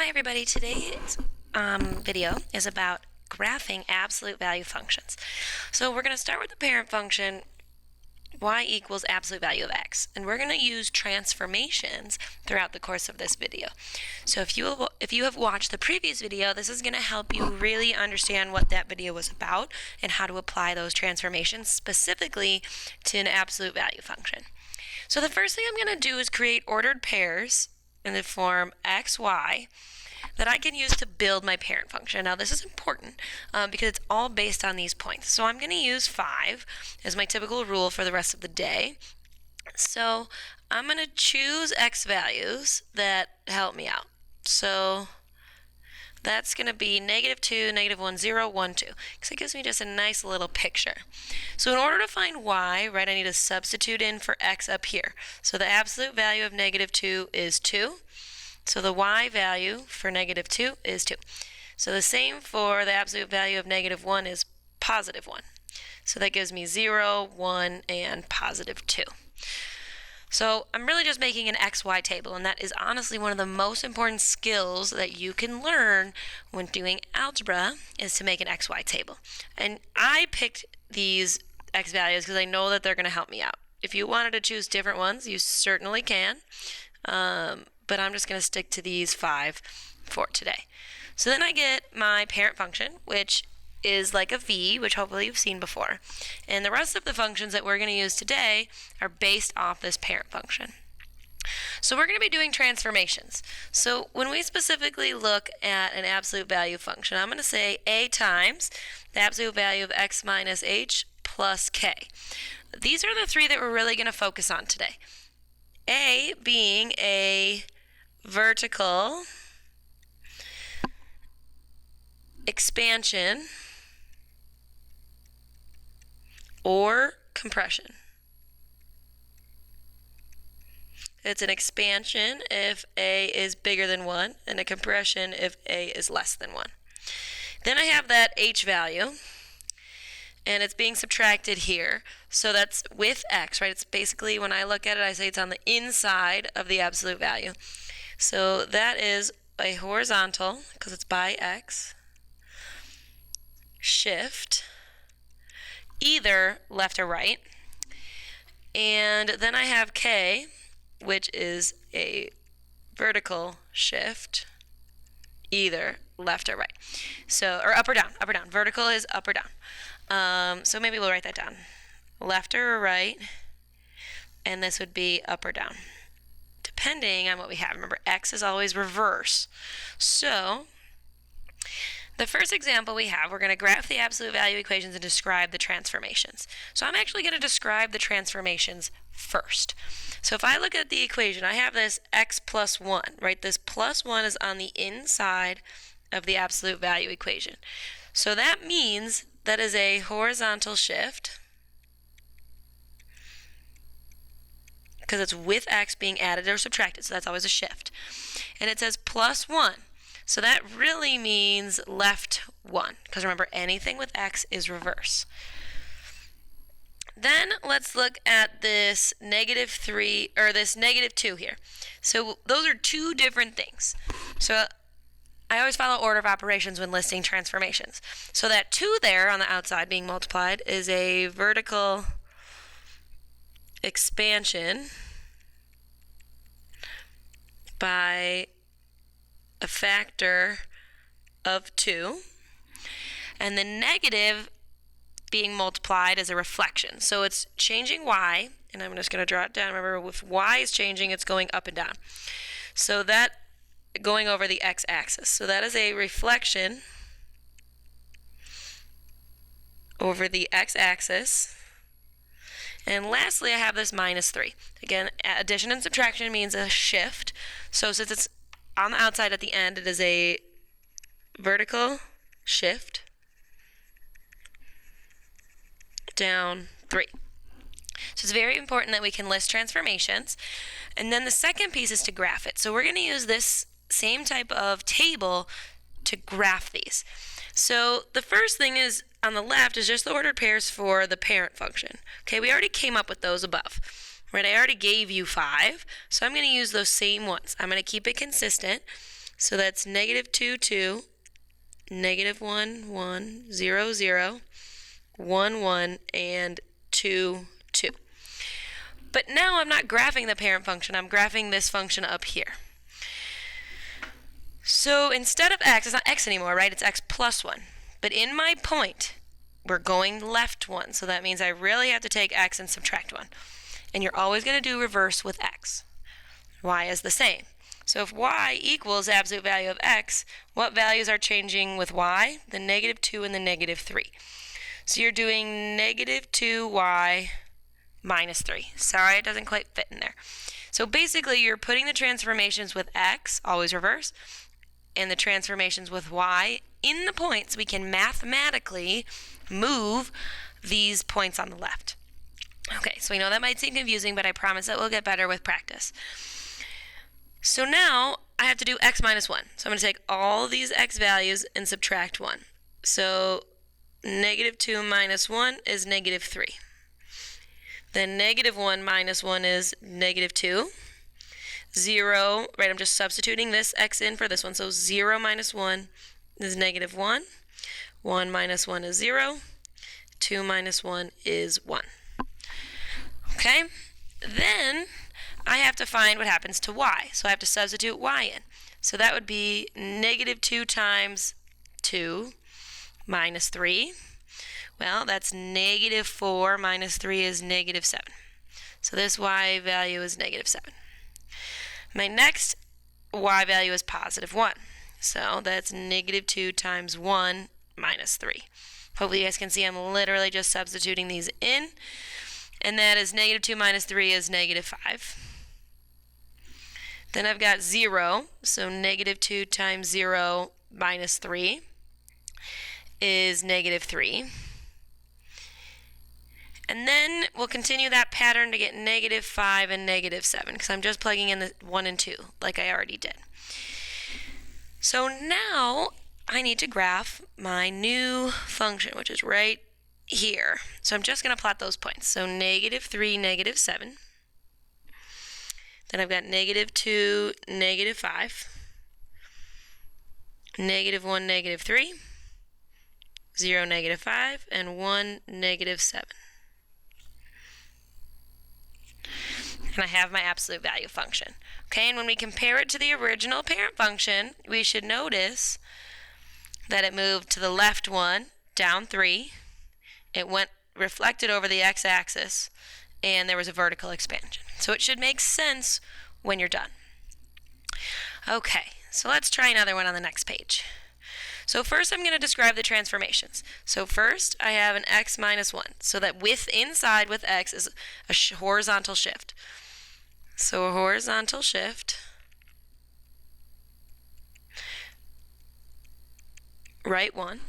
Hi everybody, today's video is about graphing absolute value functions. So we're going to start with the parent function y equals absolute value of x, and we're going to use transformations throughout the course of this video. So if you have watched the previous video, this is going to help you really understand what that video was about and how to apply those transformations specifically to an absolute value function. So the first thing I'm going to do is create ordered pairs in the form x, y that I can use to build my parent function. Now this is important because it's all based on these points. So I'm going to use 5 as my typical rule for the rest of the day. So I'm going to choose x values that help me out. So that's going to be -2, -1, 0, 1, 2, because it gives me just a nice little picture. So in order to find y, right, I need to substitute in for x up here. So the absolute value of -2 is 2. So the y value for -2 is 2. So the same for the absolute value of -1 is +1. So that gives me 0, 1, and +2. So I'm really just making an XY table, and that is honestly one of the most important skills that you can learn when doing algebra is to make an XY table. And I picked these X values because I know that they're going to help me out. If you wanted to choose different ones, you certainly can, but I'm just going to stick to these 5 for today. So then I get my parent function, which is like a v, which hopefully you've seen before. And the rest of the functions that we're going to use today are based off this parent function. So we're going to be doing transformations. So when we specifically look at an absolute value function, I'm going to say a times the absolute value of x minus h plus k. These are the 3 that we're really going to focus on today. A being a vertical expansion or compression. It's an expansion if a is bigger than 1, and a compression if a is less than 1. Then I have that h value, and it's being subtracted here. So that's with x, right? It's basically, when I look at it, I say it's on the inside of the absolute value. So that is a horizontal, because it's by x, shift, either left or right. And then I have k, which is a vertical shift, either left or right. So, or up or down, up or down. Vertical is up or down. So maybe we'll write that down. Left or right, and this would be up or down, depending on what we have. Remember, x is always reverse. So the first example we have, we're going to graph the absolute value equations and describe the transformations. So I'm actually going to describe the transformations first. So if I look at the equation, I have this x plus 1, right? This plus 1 is on the inside of the absolute value equation. So that means that is a horizontal shift, because it's with x being added or subtracted, so that's always a shift. And it says plus 1. So that really means left 1, because remember, anything with x is reverse. Then let's look at this -3, or this -2 here. So those are 2 different things. So I always follow order of operations when listing transformations. So that 2 there on the outside being multiplied is a vertical expansion by a factor of 2, and the negative being multiplied is a reflection. So it's changing y, and I'm just going to draw it down. Remember, if y is changing, it's going up and down. So that going over the x-axis. So that is a reflection over the x-axis. And lastly, I have this -3. Again, addition and subtraction means a shift. So since it's on the outside at the end, it is a vertical shift down 3. So it's very important that we can list transformations. And then the second piece is to graph it. So we're going to use this same type of table to graph these. So the first thing is on the left is just the ordered pairs for the parent function. Okay, we already came up with those above. Right, I already gave you 5, so I'm going to use those same ones. I'm going to keep it consistent. So that's negative 2, 2, negative 1, 1, 0, 0, 1, 1, and 2, 2. But now I'm not graphing the parent function, I'm graphing this function up here. So instead of x, it's not x anymore, right? It's x plus 1. But in my point, we're going left 1. So that means I really have to take x and subtract 1. And you're always going to do reverse with x. Y is the same. So if y equals absolute value of x, what values are changing with y? The negative 2 and the negative 3. So you're doing negative 2y minus 3. Sorry, it doesn't quite fit in there. So basically, you're putting the transformations with x, always reverse, and the transformations with y in the points. We can mathematically move these points on the left. Okay, so we know that might seem confusing, but I promise that we'll get better with practice. So now I have to do x minus 1. So I'm going to take all these x values and subtract 1. So negative 2 minus 1 is negative 3. Then negative 1 minus 1 is negative 2. 0, right, I'm just substituting this x in for this one. So 0 minus 1 is negative 1. 1 minus 1 is 0. 2 minus 1 is 1. Okay? Then I have to find what happens to y. So I have to substitute y in. So that would be negative 2 times 2 minus 3. Well, that's negative 4 minus 3 is negative 7. So this y value is negative 7. My next y value is positive 1. So that's negative 2 times 1 minus 3. Hopefully you guys can see I'm literally just substituting these in. And that is negative 2 minus 3 is negative 5. Then I've got 0. So negative 2 times 0 minus 3 is negative 3. And then we'll continue that pattern to get negative 5 and negative 7 because I'm just plugging in the 1 and 2 like I already did. So now I need to graph my new function, which is right here. So I'm just going to plot those points. So negative 3, negative 7. Then I've got negative 2, negative 5. Negative 1, negative 3. 0, negative 5. And 1, negative 7. And I have my absolute value function. Okay, and when we compare it to the original parent function, we should notice that it moved to the left 1, down 3. It went reflected over the x-axis, and there was a vertical expansion. So it should make sense when you're done. Okay, so let's try another one on the next page. So first I'm going to describe the transformations. So first I have an x minus 1. So that inside with x is a horizontal shift. So a horizontal shift. Right 1.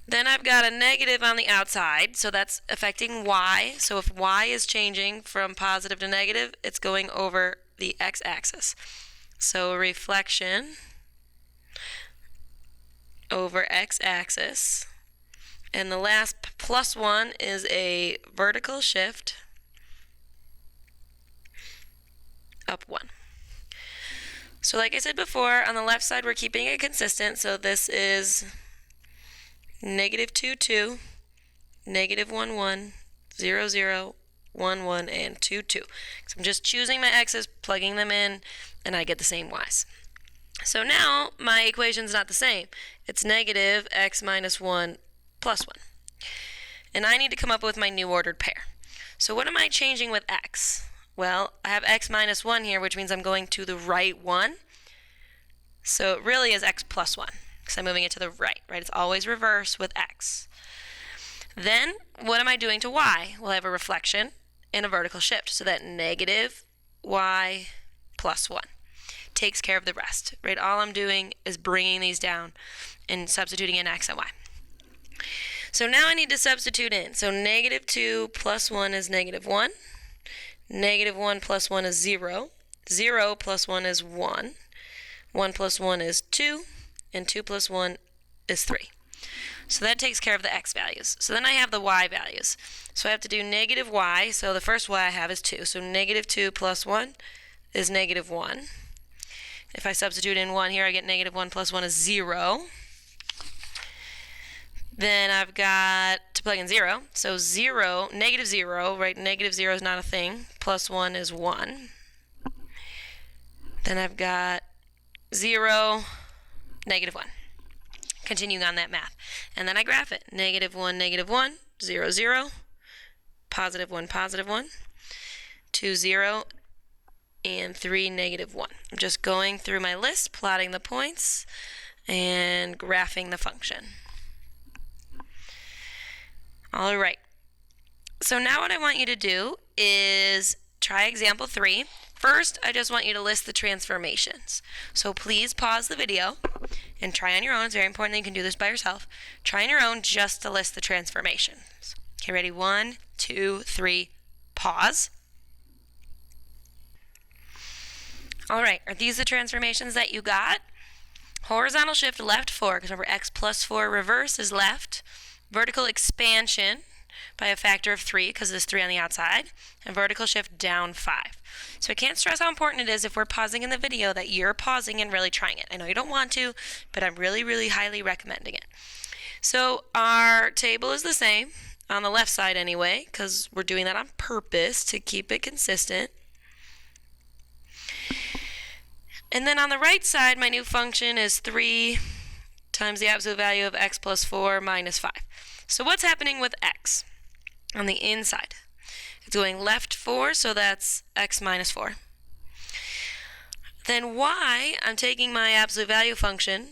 Then I've got a negative on the outside, so that's affecting y. So if y is changing from positive to negative, it's going over the x-axis. So a reflection over x-axis. And the last plus 1 is a vertical shift up 1. So like I said before, on the left side we're keeping it consistent. So this is negative 2, 2, negative 1, 1, 0, 0, 1, 1, and 2, 2. So I'm just choosing my x's, plugging them in, and I get the same y's. So now my equation's not the same. It's negative x minus 1 plus 1. And I need to come up with my new ordered pair. So what am I changing with x? Well, I have x minus 1 here, which means I'm going to the right 1. So it really is x plus 1, because I'm moving it to the right, right? It's always reverse with x. Then, what am I doing to y? Well, I have a reflection and a vertical shift, so that negative y plus 1 takes care of the rest, right? All I'm doing is bringing these down and substituting in x and y. So now I need to substitute in. So negative 2 plus 1 is negative 1. Negative 1 plus 1 is 0. 0 plus 1 is 1. 1 plus 1 is 2. And 2 plus 1 is 3. So that takes care of the x values. So then I have the y values. So I have to do negative y. So the first y I have is 2. So negative 2 plus 1 is negative 1. If I substitute in 1 here, I get negative 1 plus 1 is 0. Then I've got to plug in 0. So 0, negative 0, right? Negative 0 is not a thing. Plus 1 is 1. Then I've got 0, negative 1. Continuing on that math. And then I graph it. Negative 1, 0, 0. Positive 1, 2, 0. And 3, negative 1. I'm just going through my list, plotting the points, and graphing the function. All right. So now what I want you to do is try example 3. First, I just want you to list the transformations. So please pause the video and try on your own. It's very important that you can do this by yourself. Try on your own just to list the transformations. Okay, ready? 1, 2, 3, pause. All right, are these the transformations that you got? Horizontal shift left 4, because remember x plus 4 reverse is left. Vertical expansion by a factor of 3, because there's 3 on the outside. And vertical shift down 5. So I can't stress how important it is if we're pausing in the video that you're pausing and really trying it. I know you don't want to, but I'm really, really highly recommending it. So our table is the same, on the left side anyway, because we're doing that on purpose to keep it consistent. And then on the right side, my new function is 3 times the absolute value of x plus 4 minus 5. So what's happening with x on the inside? It's going left 4, so that's x minus 4. Then y, I'm taking my absolute value function,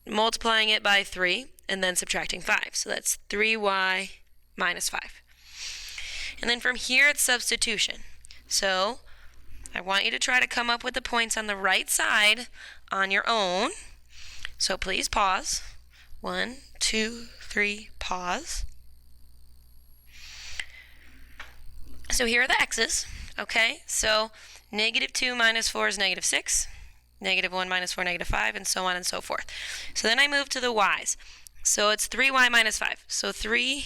multiplying it by 3, and then subtracting 5. So that's 3y minus 5. And then from here, it's substitution. So I want you to try to come up with the points on the right side on your own. So please pause. 1, 2, 3, pause. So here are the x's, okay? So negative 2 minus 4 is negative 6. Negative 1 minus 4, negative 5, and so on and so forth. So then I move to the y's. So it's 3y minus 5. So 3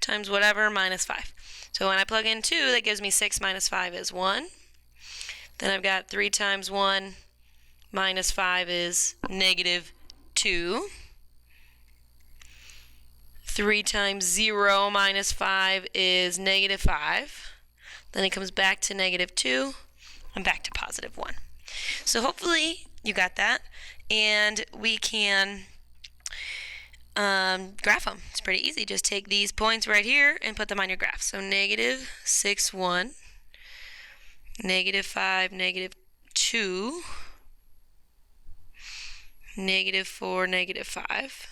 times whatever minus 5. So when I plug in 2, that gives me 6 minus 5 is 1. Then I've got 3 times 1 minus 5 is negative 2. 3 times 0 minus 5 is negative 5. Then it comes back to negative 2 and back to positive 1. So hopefully you got that, and we can graph them. It's pretty easy. Just take these points right here and put them on your graph. So negative 6, 1. Negative 5, negative 2, negative 4, negative 5,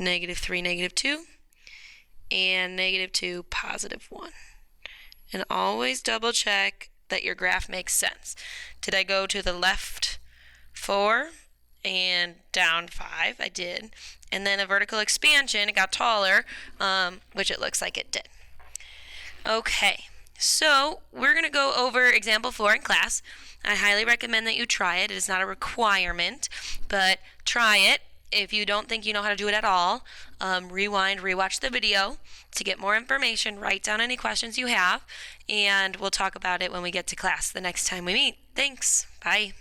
negative 3, negative 2, and negative 2, positive 1. And always double check that your graph makes sense. Did I go to the left 4 and down 5? I did. And then a vertical expansion, it got taller, which it looks like it did. Okay. So we're going to go over example 4 in class. I highly recommend that you try it. It is not a requirement, but try it. If you don't think you know how to do it at all, rewind, rewatch the video to get more information. Write down any questions you have, and we'll talk about it when we get to class the next time we meet. Thanks. Bye.